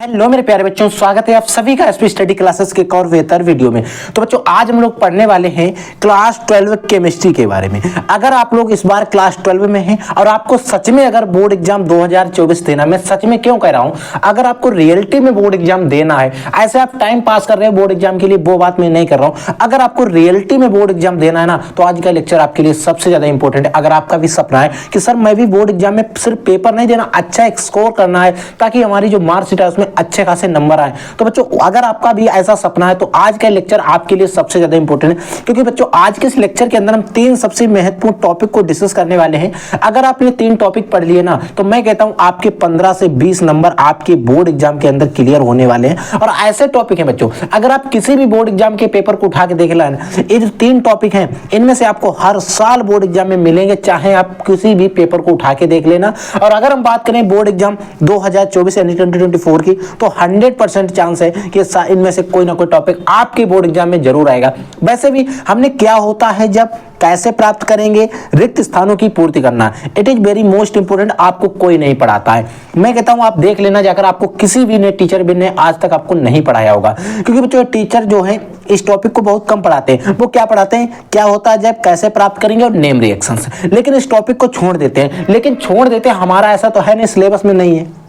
Hello मेरे प्यारे बच्चों, स्वागत है आप सभी का एसपी स्टडी क्लासेस के एक और बेहतर वीडियो में। तो बच्चों आज हम लोग पढ़ने वाले हैं क्लास 12 केमिस्ट्री के बारे में। अगर आप लोग इस बार क्लास 12 में हैं और आपको सच में अगर बोर्ड एग्जाम 2024 देना, मैं सच में क्यों कह रहा हूं, अगर आपको रियलिटी में बोर्ड एग्जाम देना है, ऐसे आप टाइम पास कर रहे हो बोर्ड एग्जाम के लिए, वो बात मैं नहीं कर रहा हूं। अगर आपको रियलिटी में बोर्ड एग्जाम देना है ना, तो आज का लेक्चर आपके लिए सबसे ज्यादा इंपॉर्टेंट है। अगर आपका भी सपना है कि सर मैं भी बोर्ड एग्जाम में सिर्फ पेपर नहीं देना, अच्छा स्कोर करना है ताकि हमारी जो मार्कशीट है उसमें अच्छे खासे नंबर आए, तो बच्चों अगर आपका भी ऐसा सपना है तो आज का लेक्चर आपके लिए सबसे ज्यादा इंपॉर्टेंट है। क्योंकि बच्चों आज के इस लेक्चर के अंदर हम तीन सबसे महत्वपूर्ण टॉपिक को डिस्कस करने वाले हैं। अगर आपने तीन टॉपिक पढ़ लिए ना, तो मैं कहता हूं आपके 15 से 20 नंबर आपके बोर्ड एग्जाम के अंदर क्लियर होने वाले हैं। और ऐसे टॉपिक हैं बच्चों, अगर आप किसी भी बोर्ड एग्जाम के पेपर को उठा के देख लें, ये जो तीन टॉपिक हैं इनमें से आपको हर साल बोर्ड एग्जाम में मिलेंगे, चाहे आप किसी भी पेपर को उठा के देख लेना। और अगर हम बात करें बोर्ड एग्जाम 2024 यानी 2024 की, तो 100% चांस है कि इनमें से कोई ना कोई टॉपिक आपके बोर्ड एग्जाम में जरूर आएगा। वैसे भी हमने क्या होता है जब कैसे प्राप्त करेंगे, रिक्त स्थानों की पूर्ति करना, it is very most important, आपको कोई नहीं पढ़ाता है। मैं कहता हूं आप देख लेना जाकर, आपको किसी भी ने टीचर भी ने आज तक आपको नहीं पढ़ाया होगा। क्योंकि बच्चों टीचर जो है इस टॉपिक को बहुत कम पढ़ाते हैं। वो क्या पढ़ाते हैं, क्या होता है जब कैसे प्राप्त करेंगे और नेम रिएक्शंस, लेकिन इस टॉपिक को छोड़ देते हैं। लेकिन छोड़ देते हैं, हमारा ऐसा तो है नहीं, सिलेबस में नहीं है।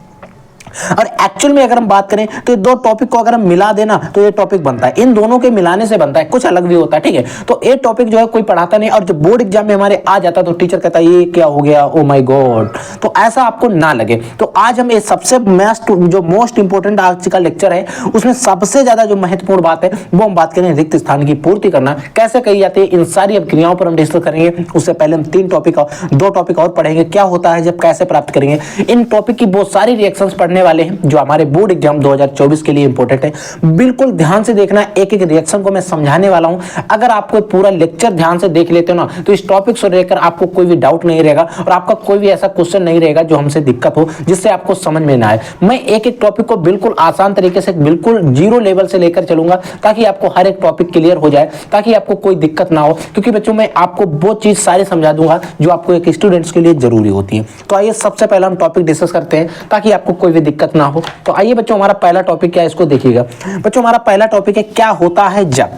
और एक्चुअल में अगर हम बात करें तो ये दो टॉपिक को अगर हम मिला देना तो ये टॉपिक बनता है, इन दोनों के मिलाने से बनता है, कुछ अलग भी होता है, ठीक है। तो ये टॉपिक जो है कोई पढ़ाता नहीं, और जब बोर्ड एग्जाम में हमारे आ जाता तो टीचर कहता है ये क्या हो गया, ओ माय गॉड। तो ऐसा आपको ना लगे, तो आज हम ये सबसे मोस्ट इंपोर्टेंट आज का लेक्चर है, उसमें सबसे ज्यादा जो महत्वपूर्ण बात है वो हम बात करें रिक्त स्थान की पूर्ति करना कैसे कही जाती है, इन सारी अभिक्रियाओं पर हम डिस्कस करेंगे। उससे पहले हम दो टॉपिक और पढ़ेंगे, क्या होता है जब कैसे प्राप्त करेंगे। इन टॉपिक की बहुत सारी रिएक्शंस पढ़ने वाले हैं जो हमारे बोर्ड एग्जाम 2024 के लिए इंपॉर्टेंट है। बिल्कुल ध्यान से देखना, एक एक रिएक्शन को मैं समझाने वाला हूं। अगर आपको पूरा लेक्चर ध्यान से देख लेते हो ना, तो इस टॉपिक से लेकर आपको कोई भी डाउट नहीं रहेगा और आपका कोई भी ऐसा क्वेश्चन नहीं रहेगा जो हमसे दिक्कत हो, जिससे आपको समझ में ना आए। मैं एक एक टॉपिक को बिल्कुल आसान तरीके से, बिल्कुल जीरो लेवल से लेकर चलूंगा ताकि आपको हर एक टॉपिक क्लियर हो जाए, ताकि आपको कोई दिक्कत ना हो। क्योंकि बच्चों मैं आपको वो चीज सारी समझा दूंगा जो आपको एक स्टूडेंट्स के लिए जरूरी होती है। तो आइए सबसे पहले हम टॉपिक डिस्कस करते हैं ताकि आपको कोई भी दिक्कत ना हो। तो आइए बच्चों हमारा पहला टॉपिक क्या है, इसको देखिएगा। बच्चों हमारा पहला टॉपिक है क्या होता है जब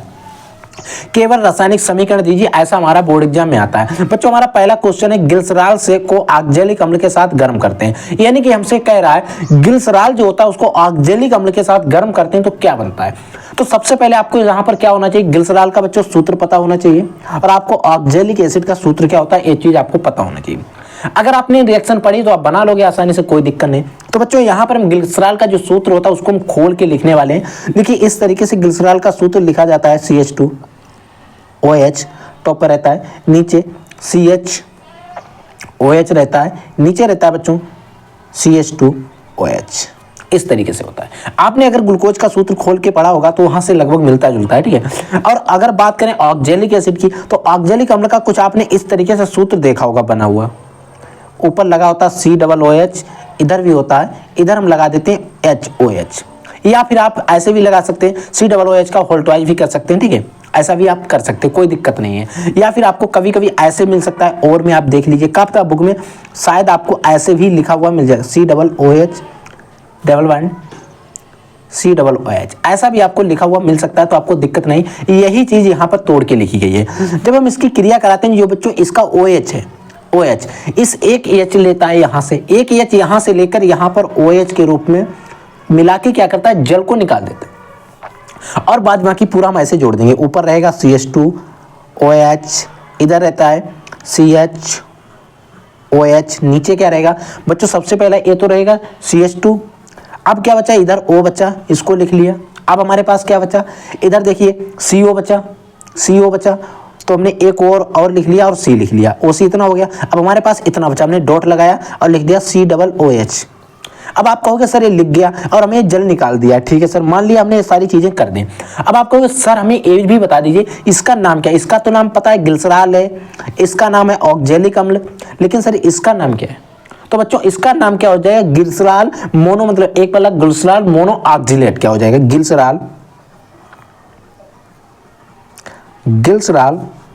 केवल रासायनिक समीकरण दीजिए, ऐसा हमारा बोर्ड एग्जाम में आता है। बच्चों हमारा पहला क्वेश्चन है ग्लिसरॉल से को ऑक्जेलिक अम्ल के साथ गर्म करते हैं, यानी कि हमसे कह रहा है ग्लिसरॉल जो होता है उसको ऑक्जेलिक अम्ल के साथ गर्म करते हैं तो क्या बनता है। तो सबसे पहले आपको यहां पर क्या होना चाहिए, ग्लिसरॉल का बच्चों सूत्र पता होना चाहिए, और आपको ऑक्जेलिक एसिड का सूत्र क्या होता है ये चीज आपको पता होना चाहिए। अगर आपने रिएक्शन पढ़ी तो आप बना लोगे आसानी से, कोई दिक्कत नहीं। तो बच्चों यहां पर हम ग्लिसरॉल का जो सूत्र होता है उसको हम खोल के लिखने वाले हैं। देखिए इस तरीके से ग्लिसरॉल का सूत्र लिखा जाता है, CH2OH टॉप पर रहता है, नीचे CHOH रहता है, नीचे रहता है बच्चों CH2OH। इस तरीके से होता है। आपने अगर ग्लूकोज का सूत्र खोल के पढ़ा होगा तो वहां से लगभग मिलता जुलता है, ठीक है। और अगर बात करें ऑक्जेलिक एसिड की, तो ऑक्जेलिक अम्ल का कुछ आपने इस तरीके से सूत्र देखा होगा बना हुआ, ऊपर लगा होता है COOH, इधर भी होता है, इधर हम लगा देते हैं HOH, या फिर आप ऐसे भी लगा सकते हैं COOH का होल ट्वाइस भी कर सकते हैं, ठीक है। ऐसा भी आप कर सकते हैं, कोई दिक्कत नहीं है। या फिर आपको कभी कभी ऐसे मिल सकता है, और में आप देख लीजिए काफी बुक में शायद आपको ऐसे भी लिखा हुआ मिल जाए COOH COOH, ऐसा भी आपको लिखा हुआ मिल सकता है, तो आपको दिक्कत नहीं। यही चीज यहाँ पर तोड़ के लिखी गई है। जब हम इसकी क्रिया कराते हैं, जो बच्चों इसका OH है, OH इस एक H लेता है, यहाँ से एक H यहाँ से लेकर यहाँ पर OH के रूप में मिला के क्या करता है, जल को निकाल देता है, और बाद बाकी पूरा हम ऐसे जोड़ देंगे। ऊपर रहेगा CH2OH, इधर रहता है CHOH, नीचे क्या रहेगा बच्चों, सबसे पहला ये तो रहेगा CH2, अब क्या बचा, इधर O बचा, इसको लिख लिया। अब हमारे पास क्या बचा, इधर देखिए CO बचा, तो हमने एक और लिख लिया और C लिख लिया, OC इतना हो गया। अब हमारे पास इतना बचा, हमने डॉट लगाया और लिख दिया COOH। अब आप कहोगे सर ये लिख गया और हमें जल निकाल दिया, ठीक है सर, मान लिया हमने ये सारी चीजें कर दी। अब आप कहोगे सर हमें ये भी बता दीजिए इसका नाम क्या है। इसका तो नाम पता है ग्लिसरॉल है, इसका नाम है ऑक्जेलिक अम्ल, लेकिन सर इसका नाम क्या है। तो बच्चों इसका नाम क्या हो जाएगा, ग्लिसरॉल मोनो, मतलब एक वाला ग्लिसरॉल मोनो ऑक्जिलेट क्या हो जाएगा, ग्लिसरॉल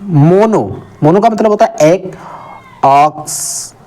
मोनो का मतलब होता है एक, ऑक्सलेट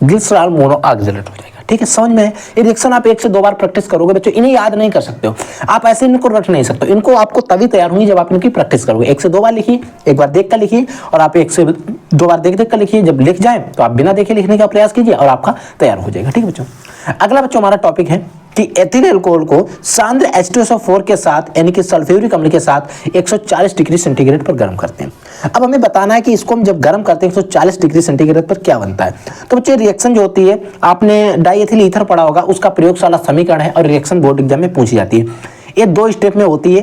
ग्लिसरॉल मोनो ऑक्जिलेट हो जाएगा, ठीक है, समझ में है। ये रिएक्शन आप 1 से 2 बार प्रैक्टिस करोगे बच्चों, इन्हें याद नहीं कर सकते हो आप, ऐसे इनको रट नहीं सकते हो। इनको आपको तभी तैयार होंगी जब आप इनकी प्रैक्टिस करोगे। 1 से 2 बार लिखिए, एक बार देख कर लिखिए और आप 1 से 2 बार देख कर लिखिए। जब लिख जाए तो आप बिना देखे लिखने का प्रयास कीजिए और आपका तैयार हो जाएगा। ठीक है बच्चों, अगला बच्चों हमारा टॉपिक है कि एथिल अल्कोहल को सांद्र H2SO4 के साथ यानी कि सल्फ्यूरिक अम्ल के साथ 140 डिग्री सेंटीग्रेड पर गर्म करते हैं। अब हमें बताना है कि इसको हम जब गर्म करते हैं 140 डिग्री सेंटीग्रेड पर क्या बनता है। तो बच्चों रिएक्शन जो होती है, आपने डाइएथिल ईथर पढ़ा होगा, उसका प्रयोगशाला समीकरण है और रिएक्शन बोर्ड एग्जाम में पूछी जाती है। ये 2 स्टेप में होती है।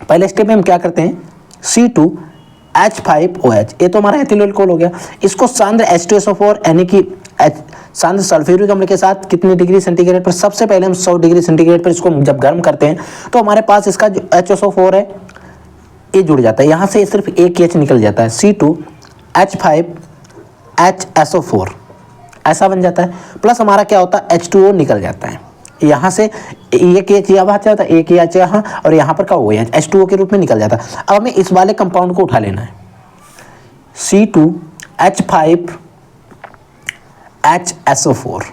पहले स्टेप में हम क्या करते हैं, C2H5OH, ये तो हमारा एथिल अल्कोहल हो गया। इसको सांद्र H2SO4 यानी कि सांद्र सल्फ्यूरिक अम्ल के साथ कितनी डिग्री सेंटीग्रेड पर, सबसे पहले हम 100 डिग्री सेंटीग्रेड पर इसको जब गर्म करते हैं तो हमारे पास इसका जो HSO4 है ये जुड़ जाता है, यहाँ से सिर्फ एक H निकल जाता है, C2H5HSO4 ऐसा बन जाता है। प्लस हमारा क्या होता है, H2O निकल जाता है, यहाँ से एक H यहाँ बच जाता है, एक H यहाँ और यहाँ पर क्या हो गया, H2O के रूप में निकल जाता है। अब हमें इस वाले कंपाउंड को उठा लेना है, C2H5HSO4।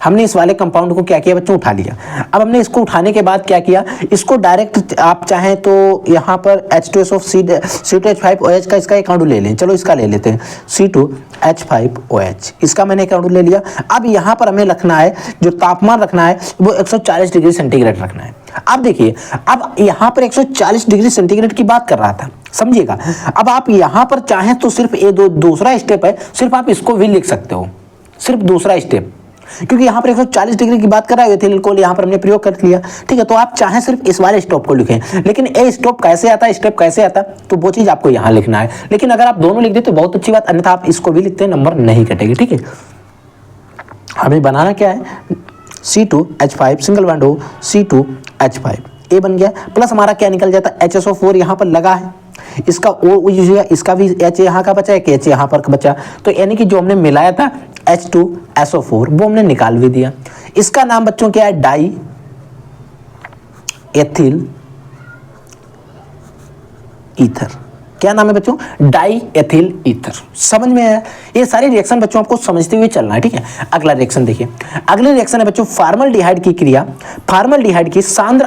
हमने इस वाले कंपाउंड को क्या किया बच्चों, उठा लिया। अब हमने इसको उठाने के बाद क्या किया, इसको डायरेक्ट आप चाहें तो यहाँ पर C2H5OH का इसका एक अणु ले लें। चलो इसका ले लेते हैं, C2H5OH, इसका मैंने एक अणु ले लिया। अब यहाँ पर हमें रखना है, जो तापमान रखना है वो 140 डिग्री सेंटीग्रेड रखना है। अब देखिए, अब यहाँ पर 140 डिग्री सेंटीग्रेड की बात कर रहा था, समझिएगा। अब आप यहाँ पर चाहें तो सिर्फ ये दूसरा स्टेप है, सिर्फ आप इसको भी लिख सकते हो, सिर्फ दूसरा स्टेप, क्योंकि यहाँ पर 140 डिग्री की बात कर रहा है, एथिल अल्कोहल यहाँ पर हमने प्रयोग कर लिया। ठीक है, तो आप चाहें सिर्फ इस वाले स्टॉप को लिखें, लेकिन ये स्टॉप कैसे आता है, स्टेप कैसे आता है, तो वो चीज़ आपको यहाँ लिखना है। लेकिन अगर आप दोनों लिख दें तो बहुत अच्छी बात, अन्यथा आप इसको भी लिखते हैं, नंबर नहीं कटेगी। ठीक है, हमें बनाना क्या है, C2H5 सिंगल बॉन्ड हो, C2H5 ये बन गया। प्लस हमारा क्या निकल जाता है, HSO4 यहाँ पर लगा है, इसका O इसका भी H यहाँ का बचा, एक H यहाँ पर बचा, तो यानी कि जो हमने मिलाया था H2SO4 वो हमने निकाल भी दिया। इसका नाम बच्चों क्या है, डाई एथिल ईथर। क्या नाम है बच्चों, डाई एथिल ईथर। समझ में आया, ये सारी रिएक्शन बच्चों आपको समझते हुए चलना है। ठीक है, अगला रिएक्शन देखिए, अगली रिएक्शन है बच्चों फार्मल्डिहाइड की क्रिया। फार्मल्डिहाइड की सांद्र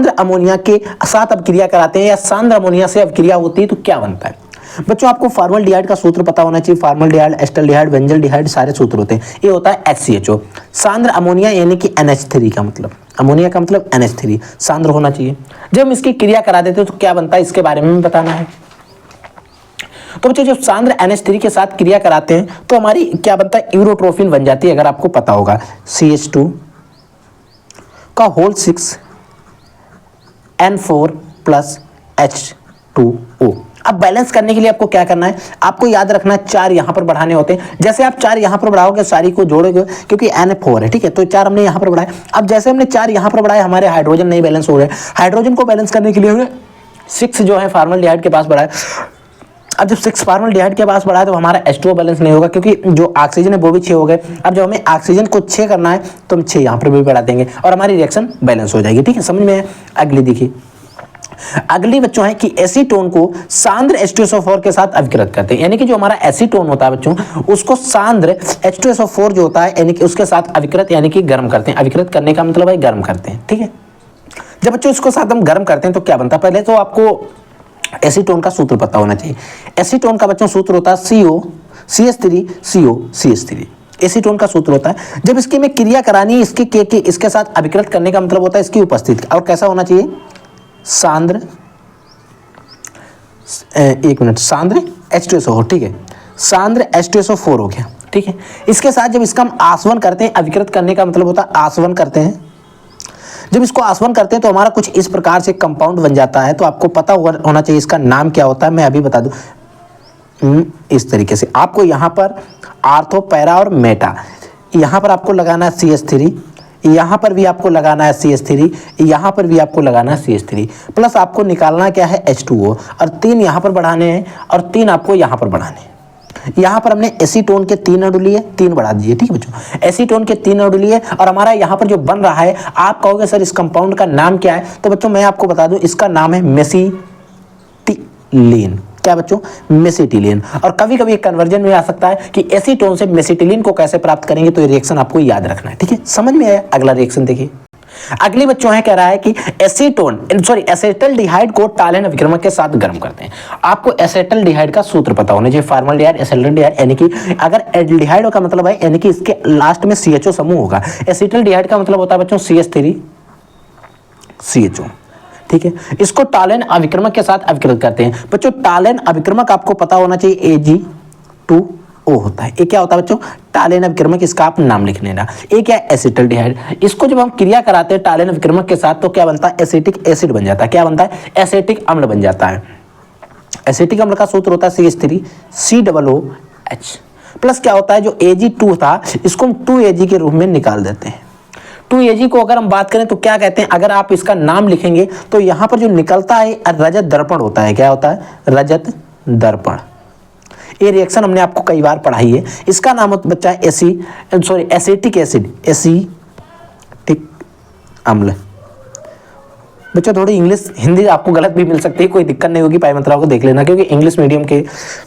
अमोनिया के साथ अब क्रिया कराते हैं या सांद्र अमोनिया से अब क्रिया होती है तो क्या बनता है। बच्चों आपको फार्मल्डिहाइड का सूत्र पता होना चाहिए, फार्मल्डिहाइड, एस्टल्डिहाइड, बेंजल्डिहाइड सारे सूत्र होते हैं। ये होता है HCHO, सांद्र अमोनिया यानी कि NH3 का मतलब, अमोनिया का मतलब NH3 सांद्र होना चाहिए। जब हम इसकी क्रिया करा देते हैं तो क्या बनता है, इसके बारे में बताना है। तो बच्चों जब सांद्र NH3 के साथ क्रिया कराते हैं तो हमारी क्या बनता है, यूरोट्रोफिन बन जाती है। अगर आपको पता होगा, CH2 का होल 6 N4 प्लस H2O। अब बैलेंस करने के लिए आपको क्या करना है, आपको याद रखना है 4 यहाँ पर बढ़ाने होते हैं। जैसे आप 4 यहाँ पर बढ़ाओगे, सारी को जोड़ोगे, क्योंकि N4 है, ठीक है, तो 4 हमने यहाँ पर बढ़ाए। अब जैसे हमने 4 यहाँ पर बढ़ाए, हमारे हाइड्रोजन नहीं बैलेंस हो रहे, हाइड्रोजन को बैलेंस करने के लिए हमें 6 जो है फार्मल्डिहाइड के पास बढ़ाए। अब जब 6 फार्मल्डिहाइड के पास बढ़ाए तो हमारा H2O बैलेंस नहीं होगा, क्योंकि जो ऑक्सीजन है वो भी 6 हो गए। अब जब हमें ऑक्सीजन को 6 करना है तो हम 6 यहाँ पर भी बढ़ा देंगे और हमारी रिएक्शन बैलेंस हो जाएगी। ठीक है, समझ में है। अगली देखिए, अगली बच्चों है कि एसीटोन को सांद्र H2SO4 के साथ अभिकृत करते हैं, यानी कि जो हमारा एसीटोन होता है बच्चों, उसको सांद्र H2SO4 जो होता है यानी कि उसके साथ अभिकृत यानी कि गर्म करते हैं। अभिकृत करने का मतलब है गर्म करते हैं। ठीक है, जब बच्चों इसको साथ हम गर्म करते हैं तो क्या बनता है, पहले तो आपको एसीटोन का सूत्र पता होना चाहिए। एसीटोन का बच्चों सूत्र होता है COCH3COCH3 एसीटोन का सूत्र होता है। जब इसकी में क्रिया करानी है इसके साथ अभिकृत करने का मतलब होता है इसकी उपस्थिति। और कैसा होना चाहिए, सांद्र, एक मिनट, सांद्र H2SO4। ठीक है, सांद्र H2SO4 हो गया। ठीक है, इसके साथ जब इसका हम आसवन करते हैं, अभिकृत करने का मतलब होता है आसवन करते हैं। जब इसको आसवन करते हैं तो हमारा कुछ इस प्रकार से कंपाउंड बन जाता है। तो आपको पता होना चाहिए इसका नाम क्या होता है, मैं अभी बता दूं। इस तरीके से आपको यहाँ पर आर्थो, पैरा और मेटा, यहाँ पर आपको लगाना है CH3, यहाँ पर भी आपको लगाना है CH3, यहाँ पर भी आपको लगाना है CH3, प्लस आपको निकालना क्या है H2O, और 3 यहाँ पर बढ़ाने हैं और 3 आपको यहाँ पर बढ़ाने हैं। यहाँ पर हमने एसीटोन के 3 अणु लिए, 3 बढ़ा दिए। ठीक है बच्चों, एसीटोन के 3 अणु लिए और हमारा यहाँ पर जो बन रहा है, आप कहोगे सर इस कंपाउंड का नाम क्या है, तो बच्चों मैं आपको बता दूं इसका नाम है मेसिटिलीन। क्या बच्चों, मेसिटिलीन। और कभी कभी कन्वर्जन में आ सकता है कि एसीटोन से मेसिटिलीन को कैसे प्राप्त करेंगे, तो ये रिएक्शन आपको याद रखना है, ठीक है। समझ में आया। अगला रिएक्शन देखिए, अगली बच्चों है, कह रहा है कि एसिटल्डिहाइड को टालेन अभिक्रमक के साथ गर्म करते हैं। आपको एसिटल्डिहाइड का सूत्र पता होना चाहिए, फॉर्मल्डिहाइड, एसिटल्डिहाइड, यानी कि अगर एल्डिहाइड का मतलब है यानी कि इसके लास्ट में CHO समूह होगा। एसिटल्डिहाइड का मतलब होता है बच्चों CH3 CHO, ठीक है। इसको टालेन अभिक्रमक के साथ अभिकृत करते हैं। बच्चों टालेन अभिक्रमक आपको पता होना चाहिए Ag2O होता है। ये क्या होता है बच्चों, टालेन अभिक्रमक, इसका आप नाम लिख लेना। ये क्या, एसिटल्डिहाइड। इसको जब हम क्रिया कराते हैं टालेन अभिक्रमक के साथ तो क्या बनता है, एसिटिक एसिड बन जाता है। क्या बनता है, एसिटिक अम्ल बन जाता है। एसिटिक अम्ल का सूत्र होता है CH3COOH प्लस क्या होता है, जो Ag2 था इसको हम 2Ag के रूप में निकाल देते हैं। 2Ag को अगर हम बात करें तो क्या कहते हैं, अगर आप इसका नाम लिखेंगे तो यहां पर जो निकलता है रजत दर्पण होता है। क्या होता है, रजत दर्पण। ये रिएक्शन हमने आपको कई बार पढ़ाई है। इसका नाम बच्चा है एसिटिक एसिड, एसिटिक अम्ल। बच्चों थोड़ी इंग्लिश हिंदी आपको गलत भी मिल सकती है, कोई दिक्कत नहीं होगी, पाइमात्राओं को देख लेना, क्योंकि इंग्लिश मीडियम के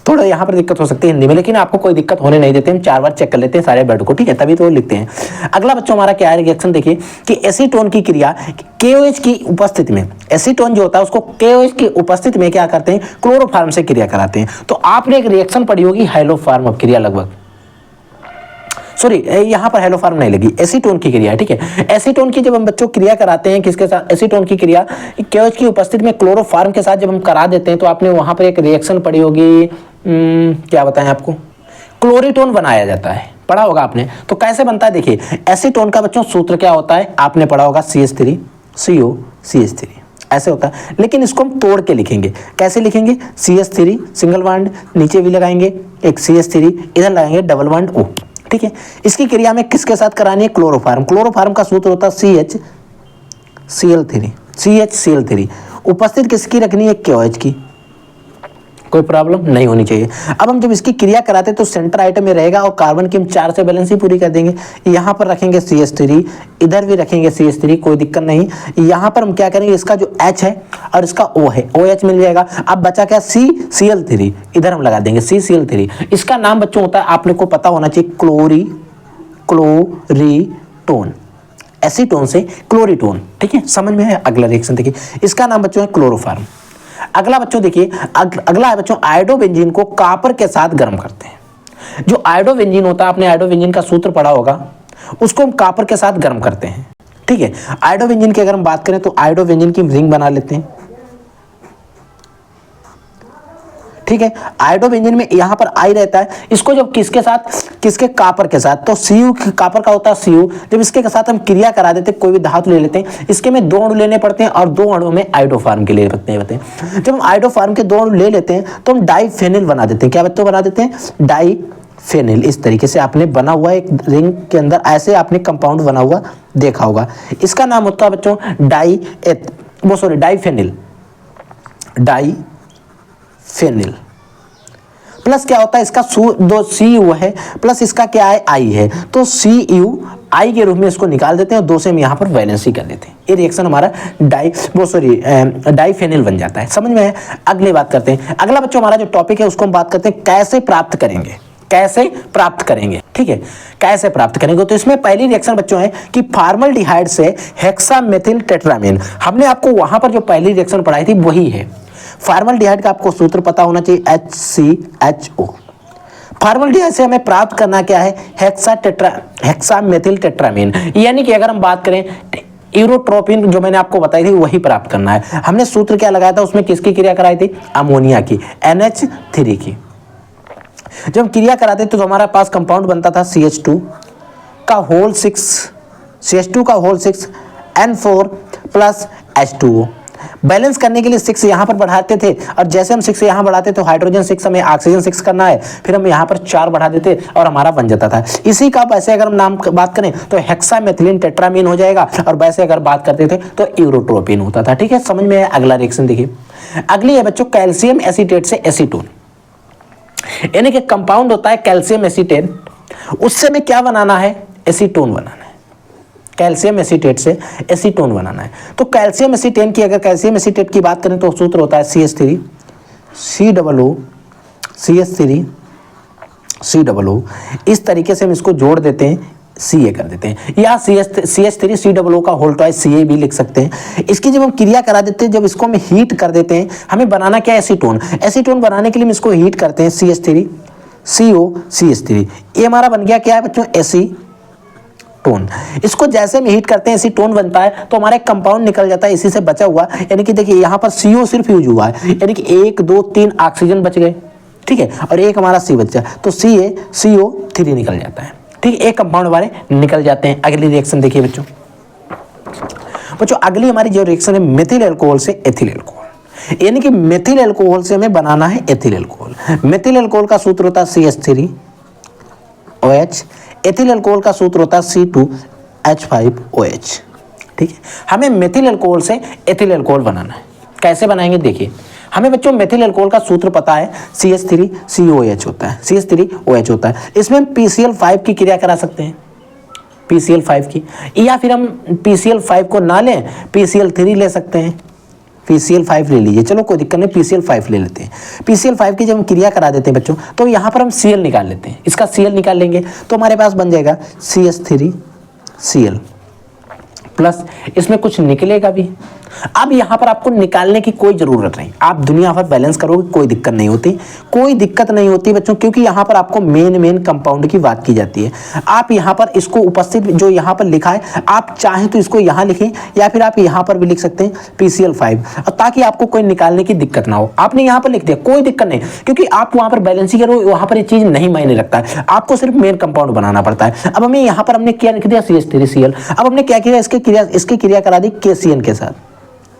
थोड़ा यहाँ पर दिक्कत हो सकती है हिंदी में, लेकिन आपको कोई दिक्कत होने नहीं देते। हम 4 बार चेक कर लेते हैं सारे वर्ड को, ठीक है, तभी तो लिखते हैं। अगला बच्चों हमारा क्या है रिएक्शन, देखिए कि एसीटोन की क्रिया KOH की उपस्थिति में, एसीटोन जो होता है उसको KOH की उपस्थिति में क्या करते हैं, क्लोरोफॉर्म से क्रिया कराते हैं। तो आपने एक रिएक्शन पढ़ी होगी हाइलोफॉर्म ऑफ क्रिया, लगभग सॉरी यहाँ पर हेलोफॉर्म नहीं लगी, एसीटोन की क्रिया, ठीक है। एसीटोन की जब हम बच्चों क्रिया कराते हैं किसके साथ, एसीटोन की क्रिया KOH की उपस्थिति में क्लोरोफॉर्म के साथ जब हम करा देते हैं तो आपने वहां पर एक रिएक्शन पढ़ी होगी, क्या बताएं आपको, क्लोरीटोन बनाया जाता है, पढ़ा होगा आपने। तो कैसे बनता है, देखिए एसीटोन का बच्चों सूत्र क्या होता है, आपने पढ़ा होगा CH3COCH3 ऐसे होता है, लेकिन इसको हम तोड़ के लिखेंगे। कैसे लिखेंगे, CH3 सिंगल बॉन्ड नीचे भी लगाएंगे, एक CH3 इधर लगाएंगे डबल बॉन्ड O, ठीक है। इसकी क्रिया में किसके साथ करानी है, क्लोरोफॉर्म। क्लोरोफॉर्म का सूत्र होता है CHCl3। उपस्थित किसकी रखनी है, KOH की। कोई प्रॉब्लम नहीं होनी चाहिए। अब हम जब इसकी क्रिया कराते हैं तो सेंटर आइटम में रहेगा और कार्बन की हम 4 से बैलेंस ही पूरी कर देंगे। यहाँ पर रखेंगे CH3, इधर भी रखेंगे CH3, कोई दिक्कत नहीं। यहाँ पर हम क्या करेंगे, इसका जो H है और इसका O है, OH मिल जाएगा। अब बचा क्या, CCl3, इधर हम लगा देंगे CCl3। इसका नाम बच्चों होता है, आपने को पता होना चाहिए, क्लोरीटोन। एसीटोन से क्लोरीटोन, ठीक है, समझ में है। अगला रिएक्शन देखिए, इसका नाम बच्चों है क्लोरोफॉर्म। अगला बच्चों देखिए, अगला है बच्चों आयोडोबेंजीन को कॉपर के साथ गर्म करते हैं। जो आयोडोबेंजीन होता है, आपने आयोडोबेंजीन का सूत्र पढ़ा होगा, उसको हम कॉपर के साथ गर्म करते हैं, ठीक है। आयोडोबेंजीन की अगर हम बात करें तो आयोडोबेंजीन की रिंग बना लेते हैं, ठीक है। आयोडोबेंजीन में यहां पर आई रहता है, इसको जब किसके साथ, किसके कॉपर के साथ, तो Cu कॉपर का होता है Cu। जब इसके साथ हम क्रिया करा देते हैं, कोई भी धातु ले लेते हैं, इसके में 2 अणु लेने पड़ते हैं और 2 अणु में आयोडोफॉर्म के लिए रखते हैं। जब हम आयोडोफॉर्म के 2 अणु ले लेते हैं तो हम डाइफेनिल बना देते हैं। क्या बच्चों बना देते हैं, डाइफेनिल। इस तरीके से आपने बना हुआ एक रिंग के अंदर ऐसे आपने कंपाउंड बना हुआ देखा होगा। इसका नाम होता है बच्चों डाइफेनिल। प्लस क्या होता है, इसका दो Cu है प्लस इसका क्या है, I है, तो Cu I के रूप में इसको निकाल देते हैं और 2 से हम यहाँ पर वैलेंसी कर देते हैं। ये रिएक्शन हमारा डाइफेनिल बन जाता है। समझ में है। अगली बात करते हैं। अगला बच्चों हमारा जो टॉपिक है उसको हम बात करते हैं कैसे प्राप्त करेंगे, ठीक है, कैसे प्राप्त करेंगे। तो इसमें पहली रिएक्शन बच्चों है कि फॉर्मल्डिहाइड से हेक्सामेथिल टेट्रामीन। हमने आपको वहां पर जो पहली रिएक्शन पढ़ाई थी वही है। फॉर्मल्डिहाइड का आपको सूत्र पता होना चाहिए, HCHO। फॉर्मल्डिहाइड से हमें प्राप्त करना क्या है, हेक्सामेथिल टेट्रामीन। यानी कि अगर हम बात करें यूरोट्रोपिन, जो मैंने आपको बताई थी वही प्राप्त करना है। हमने सूत्र क्या लगाया था, उसमें किसकी क्रिया कराई थी, अमोनिया की, NH3 की। जब क्रिया कराते तो हमारा पास कंपाउंड बनता था CH2 का whole 6 N4 plus H2O। Balance करने के लिए 6 यहाँ पर बढ़ाते थे और जैसे हम 6 यहाँ बढ़ाते तो हाइड्रोजन 6 हमें ऑक्सीजन 6 करना है, फिर हम यहाँ पर 4 बढ़ा देते और हमारा बन जाता था। इसी का वैसे अगर हम नाम बात करें तो हेक्सामेथिलीन टेट्रामीन हो जाएगा और वैसे अगर बात करते थे तो यूरोट्रोपिन होता था, ठीक है। समझ में है। अगला रिएक्शन देखिए, अगली है बच्चों कैल्शियम एसीटेट से एसीटोन। यानी कि कंपाउंड होता है कैल्शियम एसीटेट, उससे में क्या बनाना है, एसीटोन बनाना है। कैल्शियम एसीटेट से एसीटोन बनाना है। तो कैल्शियम एसीटेट की, अगर कैल्शियम एसीटेट की बात करें तो सूत्र होता है CH3 COO CH3 COO, इस तरीके से हम इसको जोड़ देते हैं, Ca कर देते हैं, या CH3 COO का होल ट्वाइस Ca भी लिख सकते हैं। इसकी जब हम क्रिया करा देते हैं, जब इसको हम हीट कर देते हैं, हमें बनाना क्या है, एसीटोन। एसीटोन बनाने के लिए हम इसको हीट करते हैं, CH3 CO CH3, ये हमारा बन गया क्या है बच्चों, एसीटोन। इसको जैसे हम हीट करते हैं एसीटोन बनता है, तो हमारा एक कंपाउंड निकल जाता है इसी से बचा हुआ, यानी कि देखिए यहाँ पर CO सिर्फ यूज हुआ है, यानी कि 1 2 3 ऑक्सीजन बच गए, ठीक है, और एक हमारा C बचा, तो CaCO3 निकल जाता है, ठीक है, एक कंपाउंड हमारे निकल जाते हैं। अगली रिएक्शन देखिए बच्चों, अगली हमारी जो रिएक्शन है मेथिल अल्कोहल से एथिल अल्कोहल, यानी कि मेथिल अल्कोहल से हमें बनाना है एथिल अल्कोहल। मेथिल अल्कोहल का सूत्र होता है CH3OH, एथिल अल्कोहल का सूत्र होता है C2H5OH, ठीक है। हमें मेथिल अल्कोहल से एथिल अल्कोहल बनाना है, कैसे बनाएंगे देखिए। हमें बच्चों मेथिल अल्कोहल का सूत्र पता है, CH3COH होता है, CH3OH होता है। इसमें हम PCl5 की क्रिया करा सकते हैं, PCl5 की, या फिर हम PCl5 को ना लें, PCl3 ले सकते हैं। PCl5 ले लीजिए, चलो कोई दिक्कत नहीं, PCl5 ले लेते हैं। PCl5 की जब हम क्रिया करा देते हैं बच्चों, तो यहाँ पर हम Cl निकाल लेते हैं, इसका Cl निकाल लेंगे तो हमारे पास बन जाएगा CH3Cl प्लस, इसमें कुछ निकलेगा भी। अब यहाँ पर आपको निकालने की कोई ज़रूरत नहीं, आप दुनिया भर बैलेंस करोगे, कोई दिक्कत नहीं होती, कोई दिक्कत नहीं होती बच्चों, क्योंकि यहाँ पर आपको मेन कंपाउंड की बात की जाती है। आप यहाँ पर इसको उपस्थित जो यहाँ पर लिखा है, आप चाहें तो इसको यहाँ लिखें, या फिर आप यहाँ पर भी लिख सकते हैं PCl5, ताकि आपको कोई निकालने की दिक्कत ना हो। आपने यहाँ पर लिख दिया, कोई दिक्कत नहीं, क्योंकि आप वहाँ पर बैलेंस ही करो, वहाँ पर ये चीज़ नहीं मायने रखता है, आपको सिर्फ मेन कंपाउंड बनाना पड़ता है। अब हमें यहाँ पर हमने क्या लिख दिया, CH3Cl। अब हमने क्या किया, इसकी क्रिया करा दी KCN के साथ,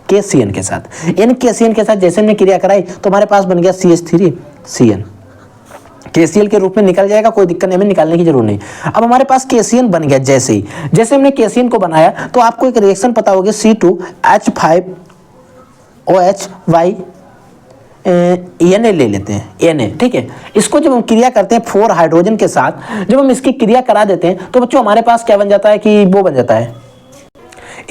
KCN के साथ, यानी KCN के साथ जैसे हमने क्रिया कराई तो हमारे पास बन गया CH3Cn, KCl के रूप में निकल जाएगा, कोई दिक्कत नहीं, हमें निकालने की जरूरत नहीं। अब हमारे पास KCN बन गया, जैसे हमने KCN को बनाया तो आपको एक रिएक्शन पता होगी, C2H5OH Na ले लेते हैं, Na, ठीक है। इसको जब हम क्रिया करते हैं 4 हाइड्रोजन के साथ, जब हम इसकी क्रिया करा देते हैं तो बच्चों हमारे पास क्या बन जाता है कि वो बन जाता है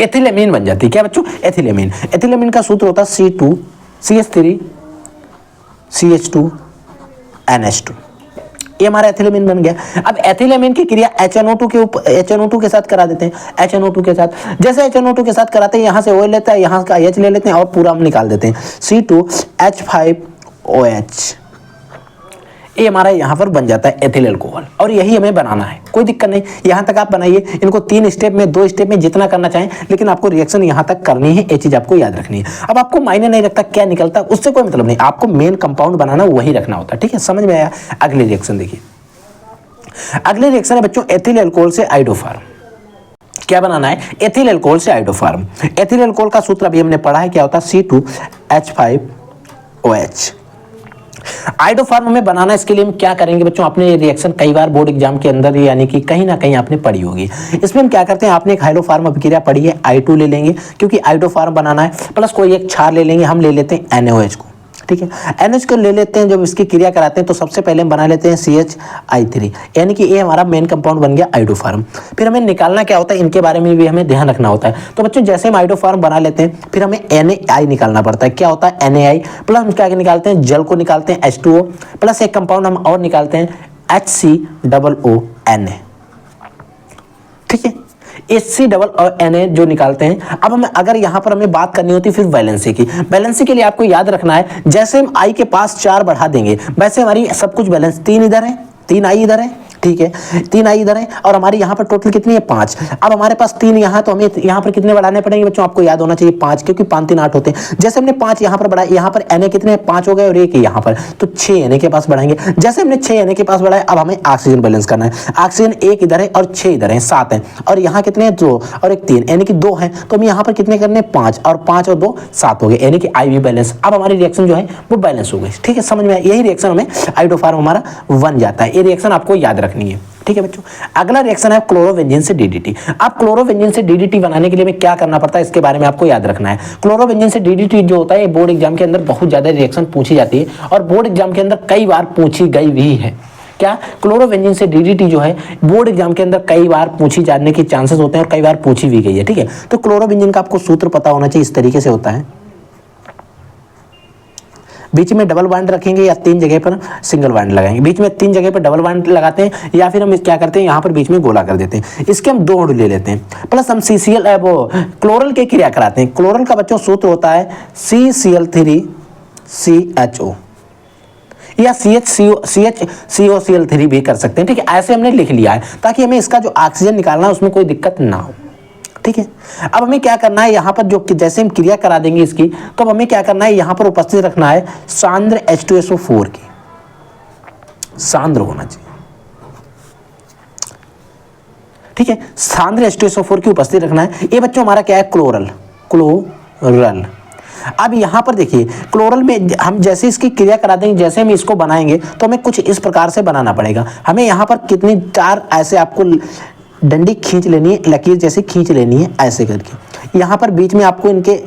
एथिलेमीन बन जाती है। क्या बच्चों, एथिलेमीन। एथिलेमीन का सूत्र होता है C2CH3CH2NH2, ये हमारा एथिलेमीन बन गया। अब एथिलेमीन की क्रिया HNO2 के साथ करा देते हैं, HNO2 के साथ, जैसे HNO2 के साथ कराते हैं, यहाँ से OH लेता है, यहाँ का H ले लेते हैं और पूरा हम निकाल देते हैं, C2H5OH, ये हमारा यहाँ पर बन जाता है एथिल अल्कोहल, और यही हमें बनाना है, कोई दिक्कत नहीं। यहाँ तक आप बनाइए, इनको 3 स्टेप में 2 स्टेप में जितना करना चाहें, लेकिन आपको रिएक्शन यहाँ तक करनी है, ये चीज़ आपको याद रखनी है। अब आपको मायने नहीं रखता क्या निकलता, उससे कोई मतलब नहीं, आपको मेन कंपाउंड बनाना वही रखना होता है, ठीक है, समझ में आया। अगली रिएक्शन देखिए, अगली रिएक्शन है बच्चों एथिल अल्कोहल से आइडोफार्म। क्या बनाना है, एथिल अल्कोहल से आइडोफार्म। एथिल अल्कोहल का सूत्र अभी हमने पढ़ा है, क्या होता है, C2H5OH। आइडोफार्म में बनाना, इसके लिए हम क्या करेंगे बच्चों, आपने ये रिएक्शन कई बार बोर्ड एग्जाम के अंदर यानी कि कहीं ना कहीं आपने पढ़ी होगी। इसमें हम क्या करते हैं, आपने एक हाइड्रोफार्म अभिक्रिया पढ़ी है, I2 ले लेंगे, क्योंकि आइडोफार्म बनाना है, प्लस कोई एक क्षार ले लेंगे, हम ले लेते हैं NaOH को, ठीक है, NH को ले लेते हैं। जब इसकी क्रिया कराते हैं तो सबसे पहले हम बना लेते हैं CHI3, यानी कि ये हमारा मेन कंपाउंड बन गया आइडोफार्म। फिर हमें निकालना क्या होता है, इनके बारे में भी हमें ध्यान रखना होता है। तो बच्चों जैसे हम आइडोफार्म बना लेते हैं, फिर हमें NaI निकालना पड़ता है। क्या होता है, NaI प्लस हम क्या निकालते हैं, जल को निकालते हैं H2O, प्लस एक कंपाउंड हम और निकालते हैं HCOONA, ठीक है, HCOONA जो निकालते हैं। अब हमें अगर यहाँ पर हमें बात करनी होती फिर वैलेंसी की, वैलेंसी के लिए आपको याद रखना है, जैसे हम I के पास 4 बढ़ा देंगे, वैसे हमारी सब कुछ बैलेंस 3 इधर है, 3 I इधर है, ठीक है, 3 I इधर है, और हमारी यहाँ पर टोटल कितनी है, 5। अब हमारे पास 3 यहाँ, तो हमें यहाँ पर कितने बढ़ाने पड़ेंगे बच्चों, आपको याद होना चाहिए 5, क्योंकि 5 3 8 होते हैं। जैसे हमने 5 यहाँ पर बढ़ाए, यहाँ पर Na कितने 5 हो गए और 1 यहाँ पर, तो 6 Na के पास बढ़ाएंगे। जैसे हमने 6 Na के पास बढ़ाए, अब हमें ऑक्सीजन बैलेंस करना है। ऑक्सीजन 1 इधर है और 6 इधर है, 7 है, और यहाँ कितने हैं 2 और 1 3, यानी कि 2 है, तो हम यहाँ पर कितने करने 5 और 5 और 2 7 हो गए, यानी कि IV बैलेंस। अब हमारी रिएक्शन जो है वो बैलेंस हो गई, ठीक है, समझ में आया। यही रिएक्शन हमें आइडोफार्म हमारा बन जाता है, ये रिएक्शन आपको याद रखनी है, ठीक है बच्चों। अगला रिएक्शन है क्लोरोबेंजीन से DDT। अब क्लोरोबेंजीन से DDT बनाने के लिए हमें क्या करना पड़ता है, इसके बारे में आपको याद रखना है। क्लोरोबेंजीन से DDT जो होता है, बोर्ड एग्जाम के अंदर बहुत ज्यादा रिएक्शन पूछी जाती है, और बोर्ड एग्जाम के अंदर कई बार पूछी गई भी है। क्या, क्लोरोबेंजीन से DDT जो है बोर्ड एग्जाम के अंदर कई बार पूछी जाने के चांसेस होते हैं, और कई बार पूछी भी गई है, ठीक है। तो क्लोरोबेंजीन का आपको सूत्र पता होना चाहिए, इस तरीके से होता है, बीच में डबल बॉन्ड रखेंगे या 3 जगह पर सिंगल बॉन्ड लगाएंगे। बीच में 3 जगह पर डबल बॉन्ड लगाते हैं या फिर हम क्या करते हैं यहाँ पर बीच में गोला कर देते हैं। इसके हम 2 अणु ले लेते हैं, प्लस हम CCl वो क्लोरल के क्रिया कराते हैं। क्लोरल का बच्चों सूत्र होता है CCl3CHO या CHCOCl3 भी कर सकते हैं। ठीक है, ऐसे हमने लिख लिया है ताकि हमें इसका जो ऑक्सीजन निकालना है उसमें कोई दिक्कत ना हो। ठीक है, अब हमें क्या करना है यहाँ पर जो जैसे हम क्रिया करा देंगे इसकी, तो अब हमें क्या करना है यहाँ पर उपस्थित रखना है सांद्र H2SO4 की, सांद्र होना चाहिए। ठीक है, सांद्र H2SO4 की उपस्थित रखना है। ये बच्चों हमारा क्या है, क्लोरल। अब यहाँ पर देखिए क्लोरल में हम जैसे इसकी क्रिया करा देंगे, जैसे हम इसको बनाएंगे तो हमें कुछ इस प्रकार से बनाना पड़ेगा। हमें यहाँ पर कितनी 4 ऐसे आपको डंडी खींच लेनी है, लकीर जैसे खींच लेनी है ऐसे करके। यहाँ पर बीच में आपको इनके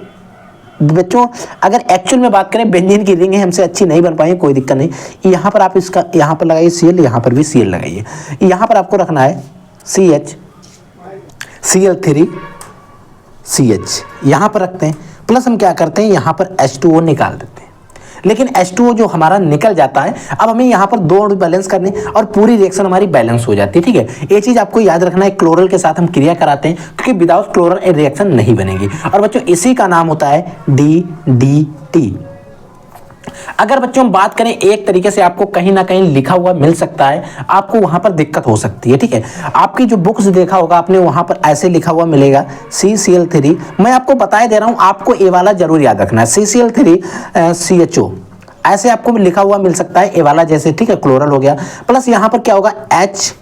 बच्चों अगर एक्चुअल में बात करें बेंजीन की रिंग है, हमसे अच्छी नहीं बन पाई, कोई दिक्कत नहीं। यहाँ पर आप इसका यहाँ पर लगाइए Cl, यहाँ पर भी Cl लगाइए। यहाँ पर आपको रखना है CHCl3CH यहाँ पर रखते हैं, प्लस हम क्या करते हैं यहाँ पर H2O निकाल देते हैं। लेकिन H2O जो हमारा निकल जाता है, अब हमें यहाँ पर 2 अणु बैलेंस करने और पूरी रिएक्शन हमारी बैलेंस हो जाती है। ठीक है, ये चीज आपको याद रखना है। क्लोरल के साथ हम क्रिया कराते हैं क्योंकि विदाउट क्लोरल रिएक्शन नहीं बनेगी। और बच्चों इसी का नाम होता है DDT। अगर बच्चों हम बात करें एक तरीके से आपको कहीं ना कहीं लिखा हुआ मिल सकता है, आपको वहां पर दिक्कत हो सकती है। ठीक है, आपकी जो बुक्स देखा होगा आपने वहां पर ऐसे लिखा हुआ मिलेगा CCl3। मैं आपको बताए दे रहा हूं, आपको ये वाला जरूर याद रखना है, CCl3CHO ऐसे आपको लिखा हुआ मिल सकता है, ये वाला जैसे। ठीक है, क्लोरल हो गया, प्लस यहाँ पर क्या होगा H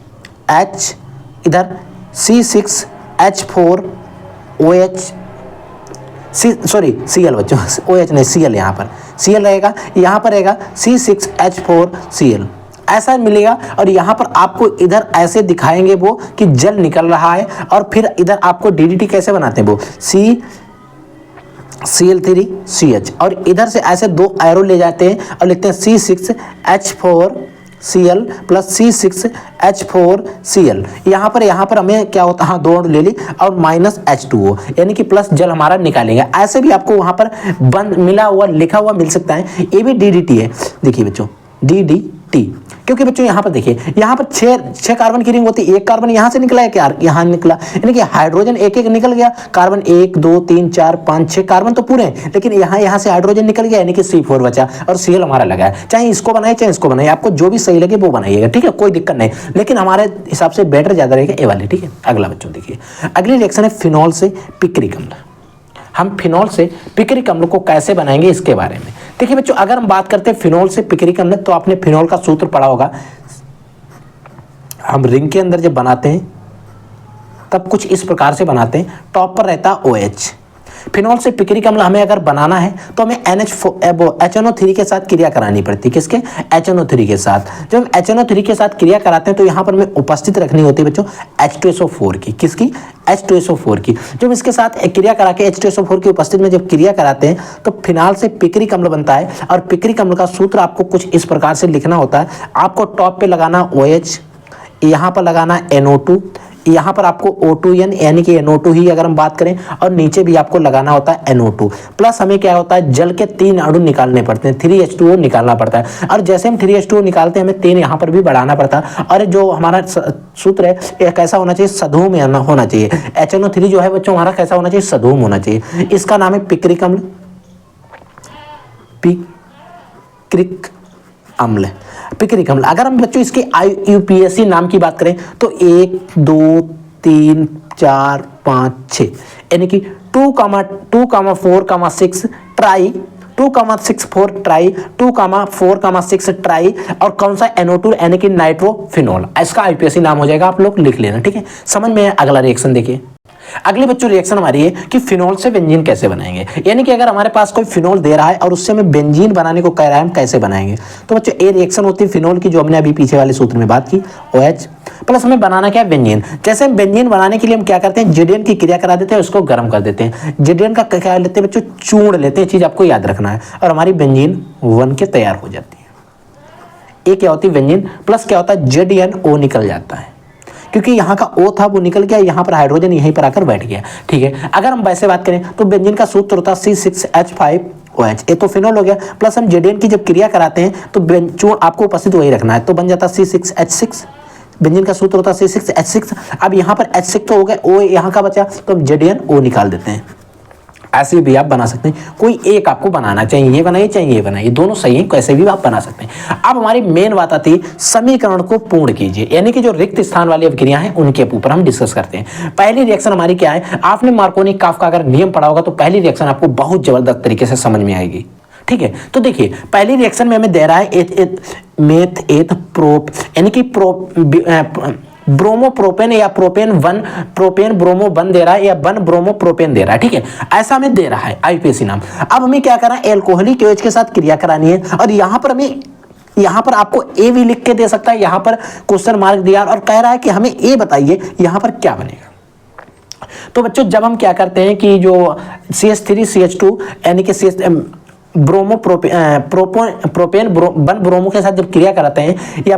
इधर C6H4OH Cl बच्चों, OH नहीं Cl, यहाँ पर Cl रहेगा, यहाँ पर रहेगा C6H4Cl ऐसा मिलेगा। और यहाँ पर आपको इधर ऐसे दिखाएंगे वो कि जल निकल रहा है, और फिर इधर आपको DDT कैसे बनाते हैं वो CCl3CH, और इधर से ऐसे 2 एरो ले जाते हैं और लिखते हैं C6H4Cl प्लस C6H4Cl। यहाँ पर हमें क्या होता है, हाँ 2 अणु ले ली और माइनस H2O, यानी कि प्लस जल हमारा निकालेंगे। ऐसे भी आपको वहाँ पर बंद मिला हुआ लिखा हुआ मिल सकता है। ये भी DDT है, देखिए बच्चों DDT, क्योंकि बच्चों यहाँ पर देखिए, यहाँ पर 6 कार्बन की रिंग होती है। 1 कार्बन यहाँ से निकला है क्या, यहाँ निकला, यानी कि हाइड्रोजन एक निकल गया। कार्बन 1 2 3 4 5 6 कार्बन तो पूरे हैं, लेकिन यहाँ से हाइड्रोजन निकल गया, यानी कि C4 बचा और Cl हमारा लगा है। चाहे इसको बनाए चाहे इसको बनाए, आपको जो भी सही लगे वो बनाइएगा। ठीक है, कोई दिक्कत नहीं, लेकिन हमारे हिसाब से बेटर ज्यादा रहेगा ये वाली। ठीक है, अगला बच्चों देखिए, अगली रिएक्शन है फिनॉल से पिक्रिक अम्ल। हम फिनॉल से पिक्रिक अम्ल को कैसे बनाएंगे इसके बारे में देखिए बच्चों। अगर हम बात करते हैं फिनॉल से पिक्रिक अम्ल, तो आपने फिनॉल का सूत्र पढ़ा होगा। हम रिंग के अंदर जब बनाते हैं तब कुछ इस प्रकार से बनाते हैं, टॉप पर रहता OH। फिनॉल से पिक्रिक अम्ल हमें अगर बनाना है तो हमें HNO3 के साथ क्रिया करानी पड़ती है। किसके, HNO3 के साथ। जब हम HNO3 के साथ क्रिया कराते हैं तो यहाँ पर हमें उपस्थित रखनी होती है बच्चों H2SO4 की। किसकी, H2SO4 की। जब इसके साथ क्रिया करा के H2SO4 की उपस्थिति में जब क्रिया कराते हैं तो फिनाल से पिक्रिक अम्ल बनता है। और पिक्रिक अम्ल का सूत्र आपको कुछ इस प्रकार से लिखना होता है। आपको टॉप पे लगाना OH, यहाँ पर लगाना NO2, यहाँ पर आपको O2N यानी कि NO2 ही अगर हम बात करें, और नीचे भी आपको लगाना होता है NO2। प्लस हमें क्या होता है, जल के 3 अणु निकालने पड़ते हैं, 3H2O निकालना पड़ता है। और जैसे हम 3H2O निकालते हैं हमें 3 यहाँ पर भी बढ़ाना पड़ता है। और जो हमारा सूत्र है यह कैसा होना चाहिए, सधूम होना चाहिए। HNO3 जो है बच्चों हमारा कैसा होना चाहिए, सधूम होना चाहिए। इसका नाम है पिक्रिक अम्ल। पिक्रिक अम्ल। अगर हम बच्चों इसके IUPAC नाम की बात करें तो 1 2 3 4 5 6 यानी कि 2,4,6 ट्राई, 2,6,4 ट्राई, 2,4,6 ट्राई, और कौन सा NO2 यानी कि नाइट्रोफिनॉल। इसका IUPAC नाम हो जाएगा, आप लोग लिख लेना। ठीक है, समझ में। अगला रिएक्शन देखिए, अगली बच्चों रिएक्शन हमारी है कि फिनॉल से बेंजीन कैसे बनाएंगे। यानी कि अगर हमारे पास कोई फिनॉल दे रहा है और उससे हमें बेंजीन बनाने को कह रहा है, हम कैसे बनाएंगे। तो बच्चों ये रिएक्शन होती है फिनॉल की, जो हमने अभी पीछे वाले सूत्र में बात की, OH प्लस हमें बनाना क्या है, बेंजीन। जैसे हम बेंजीन बनाने के लिए हम क्या करते हैं, JDN की क्रिया करा देते हैं, उसको गर्म कर देते हैं। JDN का क्या लेते हैं बच्चों, चूर्ण लेते हैं। चीज आपको याद रखना है, और हमारी बेंजीन बन के तैयार हो जाती है। ये क्या होती है, बेंजीन। प्लस क्या होता है, ZNO निकल जाता है, क्योंकि यहाँ का O था वो निकल गया, यहाँ पर हाइड्रोजन यहीं पर आकर बैठ गया। ठीक है, अगर हम वैसे बात करें तो बेंजीन का सूत्र होता है C6H5 OH, ये तो फिनोल हो गया। प्लस हम जेडेन की जब क्रिया कराते हैं तो बेंजोन आपको उपस्थित वही रखना है, तो बन जाता C6H6। बेंजीन का सूत्र होता है C6H6। अब यहाँ पर H6 तो हो गया, O यहाँ का बचा तो हम ZnO निकाल देते हैं। ऐसे भी आप बना सकते हैं, कोई एक आपको बनाना चाहिए, ये बनाइए चाहे ये बनाइए, दोनों सही है, कैसे भी आप बना सकते हैं। अब हमारी मेन बात आती है समीकरण को पूर्ण कीजिए, यानी कि जो रिक्त स्थान वाली अभिक्रिया हैं उनके ऊपर हम डिस्कस करते हैं। पहली रिएक्शन हमारी क्या है, आपने मार्कोनी काफ का अगर नियम पढ़ा होगा तो पहली रिएक्शन आपको बहुत जबरदस्त तरीके से समझ में आएगी। ठीक है, तो देखिए पहली रिएक्शन में हमें दे रहा है मेथ एथ प्रोप, यानी कि ब्रोमोप्रोपेन या प्रोपेन ब्रोमो वन दे रहा है या वन ब्रोमोप्रोपेन दे रहा है। ठीक है, ऐसा हमें दे रहा है आईपीएसी नाम। अब हमें क्या करना है, एल्कोहलिक OH के साथ क्रिया करानी है, और यहां पर हमें यहां पर आपको ए भी लिख के दे सकता है, यहां पर क्वेश्चन मार्क दिया और कह रहा है कि हमें ए बताइए यहां पर क्या बनेगा। तो बच्चों जब हम क्या करते हैं कि जो CH3CH2 यानी कि प्रोपेन वन ब्रोमो के साथ जब क्रिया कराते हैं या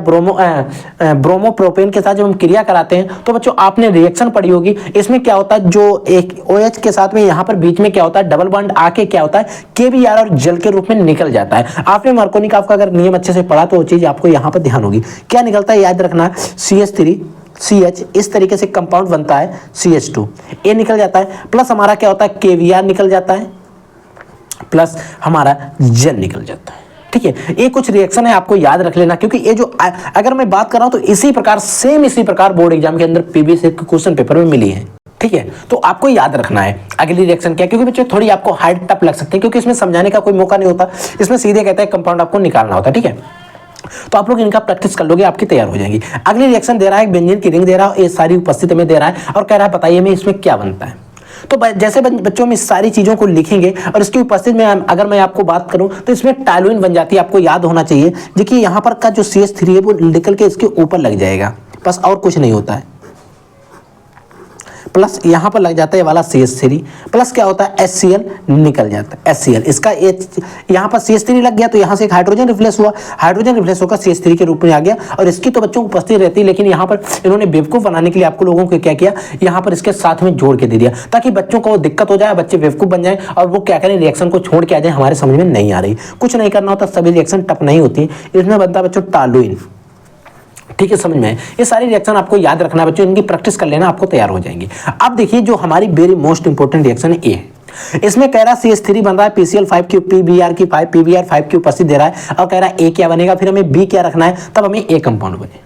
ब्रोमोप्रोपेन के साथ जब हम क्रिया कराते हैं तो बच्चों आपने रिएक्शन पढ़ी होगी, इसमें क्या होता है जो एक OH के साथ में यहाँ पर बीच में क्या होता है डबल बॉन्ड आके क्या होता है KBr और जल के रूप में निकल जाता है। आपने मार्कोनी काफ का अगर नियम अच्छे से पढ़ा तो वो चीज आपको यहाँ पर ध्यान होगी। क्या निकलता है याद रखना, CH3CH इस तरीके से कंपाउंड बनता है, CH2 ये निकल जाता है, प्लस हमारा क्या होता है KBr निकल जाता है, प्लस हमारा जल निकल जाता है। ठीक है, ये कुछ रिएक्शन है, आपको याद रख लेना, क्योंकि ये जो अगर मैं बात कर रहा हूं तो इसी प्रकार सेम इसी प्रकार बोर्ड एग्जाम के अंदर पीबीसी के क्वेश्चन पेपर में मिली है। ठीक है, तो आपको याद रखना है अगली रिएक्शन क्या, क्योंकि बच्चों थोड़ी आपको हार्ड टफ लग सकती है, क्योंकि इसमें समझाने का कोई मौका नहीं होता, इसमें सीधे कहते हैं कंपाउंड आपको निकालना होता है। ठीक है, तो आप लोग इनका प्रैक्टिस कर लोगे, आपकी तैयार हो जाएंगी। अगली रिएक्शन दे रहा है बेंजीन की रिंग दे रहा है, ये सारी उपस्थिति में दे रहा है और कह रहा है बताइए मैं इसमें क्या बनता है। तो जैसे बच्चों में इस सारी चीजों को लिखेंगे और इसकी उपस्थिति में अगर मैं आपको बात करूं तो इसमें टॉलुइन बन जाती है, आपको याद होना चाहिए। देखिए यहाँ पर का जो CH3 है वो निकल के इसके ऊपर लग जाएगा, बस और कुछ नहीं होता है। प्लस यहाँ पर लग जाता है ये वाला CH3, प्लस क्या होता है HCl निकल जाता है, HCl इसका यहाँ पर CH3 लग गया तो यहाँ से एक हाइड्रोजन रिप्लेस हुआ, हाइड्रोजन रिप्लेस होकर CH3 के रूप में आ गया, और इसकी तो बच्चों को उपस्थित रहती है, लेकिन यहाँ पर इन्होंने बेवकूफ़ बनाने के लिए आपको लोगों को क्या किया, यहाँ पर इसके साथ में जोड़ के दे दिया ताकि बच्चों को दिक्कत हो जाए, बच्चे बेवकूफ़ बन जाए और वो क्या करें रिएक्शन को छोड़ के आ जाए, हमारे समझ में नहीं आ रही, कुछ नहीं करना होता, सभी रिएक्शन टफ नहीं होती, इसमें बनता है बच्चों टॉलुइन। ठीक है, समझ में ये सारी रिएक्शन आपको याद रखना बच्चों, इनकी प्रैक्टिस कर लेना, आपको तैयार हो जाएंगे। अब देखिए जो हमारी वेरी मोस्ट इंपोर्टेंट रिएक्शन है ए है, इसमें कह रहा है CH3 बन रहा है PCl5 की PBr5 की उपस्थित दे रहा है और कह रहा है ए क्या बनेगा, फिर हमें बी क्या रखना है, तब हमें ए कंपाउंड बने।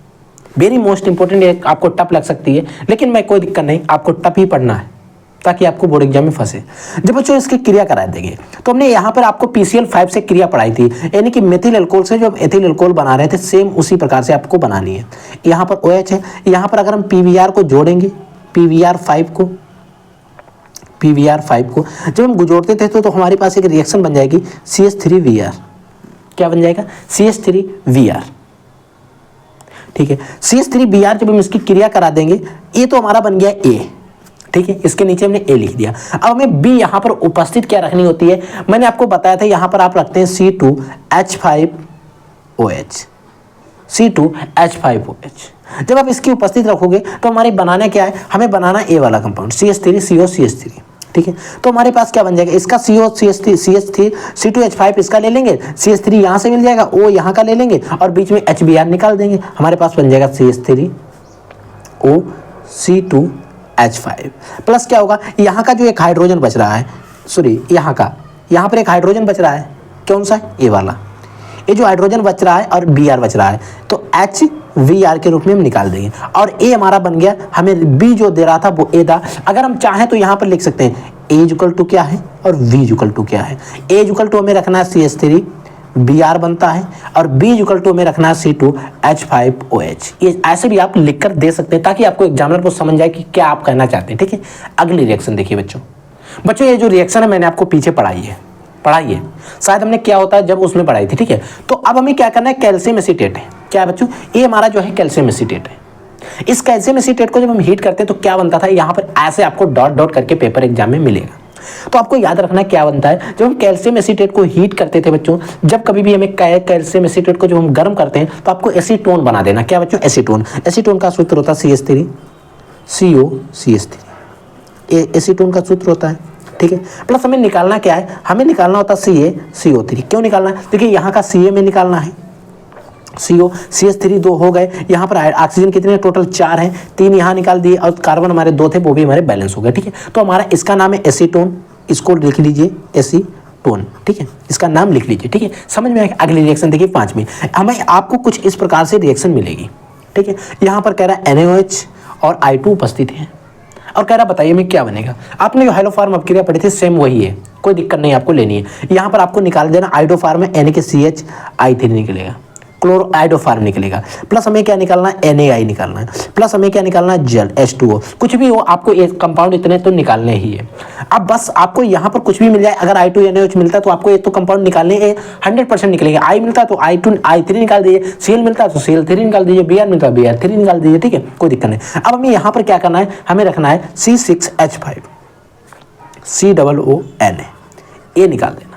वेरी मोस्ट इंपोर्टेंट, आपको टफ लग सकती है लेकिन मैं कोई दिक्कत नहीं, आपको टफ ही पढ़ना है ताकि आपको बोर्ड एग्जाम में फंसे। जब बच्चों इसकी क्रिया करा देंगे तो हमने यहाँ पर आपको PCl5 से क्रिया पढ़ाई थी, यानी कि मेथिल अल्कोहल से जो एथिल अल्कोहल बना रहे थे सेम उसी प्रकार से आपको बनानी है। यहाँ पर OH है, यहाँ पर अगर हम PBr को जोड़ेंगे, PBr5 को जब हम जोड़ते थे तो हमारे पास एक रिएक्शन बन जाएगी CH3Vr। क्या बन जाएगा, CH3Vr। ठीक है, CH3Br जब हम इसकी क्रिया करा देंगे, ये तो हमारा बन गया A। ठीक है, इसके नीचे हमने ए लिख दिया। अब हमें बी यहाँ पर उपस्थित क्या रखनी होती है, मैंने आपको बताया था यहाँ पर आप रखते हैं C2H5OH। जब आप इसकी उपस्थित रखोगे तो हमारी बनाना क्या है, हमें बनाना ए वाला कंपाउंड CH3COCH3। ठीक है, तो हमारे पास क्या बन जाएगा, इसका C2H5 इसका ले लेंगे, CH3 यहाँ से मिल जाएगा, O यहाँ का ले लेंगे और बीच में HBr निकाल देंगे, हमारे पास बन जाएगा CH3OC2H5 प्लस क्या होगा, यहाँ का जो एक हाइड्रोजन बच रहा है, सॉरी यहाँ पर एक हाइड्रोजन बच रहा है, कौन सा, ये वाला, ये जो हाइड्रोजन बच रहा है और Br बच रहा है तो HVr के रूप में हम निकाल देंगे और A हमारा बन गया। हमें B जो दे रहा था वो A था, अगर हम चाहें तो यहाँ पर लिख सकते हैं A इक्वल टू क्या है और V इक्वल टू क्या है। A इक्वल टू हमें रखना है CH3 Br बनता है और B इक्वल टू में रखना है C2H5OH। ये ऐसे भी आप लिखकर दे सकते हैं ताकि आपको एग्जामिनर को समझ जाए कि क्या आप कहना चाहते हैं। ठीक है, अगली रिएक्शन देखिए बच्चों ये जो रिएक्शन है मैंने आपको पीछे पढ़ाई है, शायद हमने क्या होता है जब उसमें पढ़ाई थी। ठीक है, तो अब हमें क्या करना है, कैल्शियम एसीटेट है, क्या है बच्चों, ये हमारा जो है कैल्शियम एसीटेट है। इस कैल्शियम एसीटेट को जब हम हीट करते हैं तो क्या बनता था, यहाँ पर ऐसे आपको डॉट डॉट करके पेपर एग्जाम में मिलेगा। तो आपको याद रखना है क्या बनता है, जब हम कैल्शियम एसीटेट को हीट करते थे बच्चों, जब कभी भी हमें कैल्शियम एसीटेट को जब हम गर्म करते हैं तो आपको एसीटोन बना देना। क्या बच्चों, एसीटोन। एसीटोन का सूत्र होता है CH3COCH3, ये एसीटोन का सूत्र होता है। ठीक है। प्लस हमें निकालना क्या है, हमें निकालना होता CaCO3। क्यों निकालना है, देखिए यहाँ का Ca में निकालना है, CO CH3 2 हो गए, यहाँ पर ऑक्सीजन कितने टोटल 4 हैं, 3 यहाँ निकाल दिए और कार्बन हमारे 2 थे वो भी हमारे बैलेंस हो गए। ठीक है, तो हमारा इसका नाम है एसीटोन, इसको लिख लीजिए एसीटोन। ठीक है, इसका नाम लिख लीजिए। ठीक है, समझ में आएगा। अगली रिएक्शन देखिए 5वीं, हमें आपको कुछ इस प्रकार से रिएक्शन मिलेगी। ठीक है, यहाँ पर कह रहा है NaOH और I2 उपस्थित है और कह रहा बताइए में क्या बनेगा। आपने जो हाइड्रोफॉर्म अपक्रिया पढ़ी थी सेम वही है, कोई दिक्कत नहीं आपको लेनी है। यहाँ पर आपको निकाल देना हाइड्रोफॉर्म में NaCH I3 निकलेगा, क्लोरो हाइड्रोफॉर्म निकलेगा, प्लस हमें क्या निकालना है NaI निकालना है, प्लस हमें क्या निकालना है जल H2O, कुछ भी हो आपको एक कंपाउंड इतने तो निकालने ही है। अब बस आपको यहाँ पर कुछ भी मिल जाए, अगर I2NaOH मिलता है तो आपको एक तो कंपाउंड निकालने 100% निकलेगा। I मिलता है तो I3 निकाल दीजिए, Cl मिलता है तो Cl3 निकाल दीजिए, Br मिलता है Br3 निकाल दीजिए। ठीक है, कोई दिक्कत नहीं। अब हमें यहाँ पर क्या करना है, हमें रखना है C6H5 COONA, ये निकाल देना।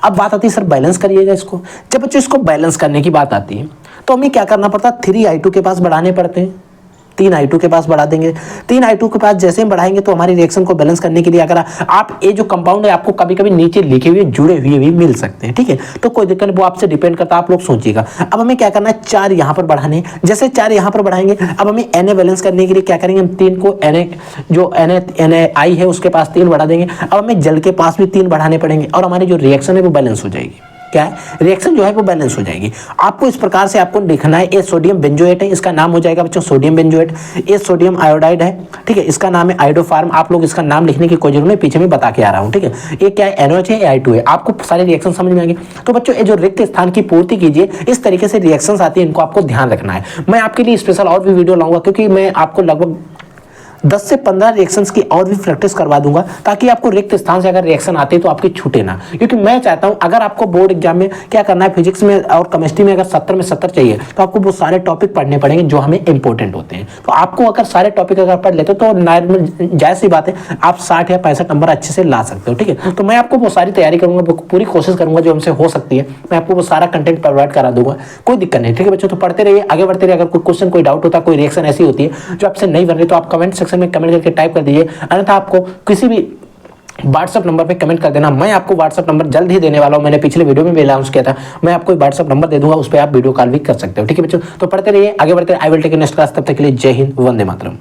अब बात आती है सर बैलेंस करिएगा इसको। जब बच्चों इसको बैलेंस करने की बात आती है तो हमें क्या करना पड़ता है, 3I2 के पास बढ़ाने पड़ते हैं, 3I2 के पास बढ़ा देंगे। 3I2 के पास जैसे ही बढ़ाएंगे तो हमारी रिएक्शन को बैलेंस करने के लिए अगर आप ये जो कंपाउंड है आपको कभी कभी नीचे लिखे हुए जुड़े हुए भी मिल सकते हैं। ठीक है, तो कोई दिक्कत नहीं, वो आपसे डिपेंड करता है, आप लोग सोचिएगा। अब हमें क्या करना है, 4 यहाँ पर बढ़ाने, जैसे 4 यहाँ पर बढ़ाएंगे अब हमें Na बैलेंस करने के लिए क्या करेंगे, हम 3 को Na जो NaI है उसके पास 3 बढ़ा देंगे। अब हमें जल के पास भी 3 बढ़ाने पड़ेंगे और हमारी जो रिएक्शन है वो बैलेंस हो जाएगी। क्या है, रिएक्शन जो है वो बैलेंस हो जाएगी। आपको इस प्रकार से आपको लिखना है, ये सोडियम बेंजोएट है, इसका नाम हो जाएगा बच्चों सोडियम बेंजोएट। ये सोडियम आयोडाइड है, ठीक है, इसका नाम है आइडोफार्म। आप लोग इसका नाम लिखने की कोई जरूरत नहीं, पीछे में बता के आ रहा हूँ। ठीक है, ये क्या है, NaOH है, I2 है, आपको सारे रिएक्शन समझ में आएंगे। तो बच्चों ये जो रिक्त स्थान की पूर्ति कीजिए, इस तरीके से रिएक्शंस आती है, इनको आपको ध्यान रखना है। मैं आपके लिए स्पेशल और भी वीडियो लाऊंगा क्योंकि मैं आपको लगभग 10 से 15 रिएक्शंस की और भी प्रैक्टिस करवा दूंगा ताकि आपको रिक्त स्थान से अगर रिएक्शन आते हैं तो आपकी छूटे ना। क्योंकि मैं चाहता हूं अगर आपको बोर्ड एग्जाम में क्या करना है, फिजिक्स में और केमिस्ट्री में अगर 70 में 70 चाहिए तो आपको वो सारे टॉपिक पढ़ने पड़ेंगे जो हमें इंपॉर्टेंट होते हैं। तो आपको अगर सारे टॉपिक अगर पढ़ लेते तो नॉर्मल जायज़ सी बात है, आप 60 या 65 नंबर अच्छे से ला सकते हो। ठीक है, तो मैं आपको वो सारी तैयारी करूंगा, पूरी कोशिश करूंगा जो हमसे हो सकती है, मैं आपको वो सारा कंटेंट प्रोवाइड करा दूंगा, कोई दिक्कत नहीं। ठीक है बच्चों, तो पढ़ते रहिए, आगे बढ़ते रहिए। अगर कोई क्वेश्चन कोई डाउट होता, कोई रिएक्शन ऐसी होती है जो आपसे नहीं बन रही तो आप कमेंट सेक्शन में कमेंट करके टाइप कर दीजिए, अन्यथा आपको किसी भी व्हाट्सएप नंबर पे कमेंट कर देना। मैं आपको व्हाट्सएप नंबर जल्द ही देने वाला हूं, मैंने पिछले वीडियो में भी अनाउंस किया था, मैं आपको व्हाट्सएप नंबर दे दूंगा, उस पर आप वीडियो कॉल भी कर सकते हो। ठीक है बच्चों, तो पढ़ते रहिए, आगे बढ़ते रहिए। I will take next class, तब तक के लिए जय हिंद, वंदे मातरम।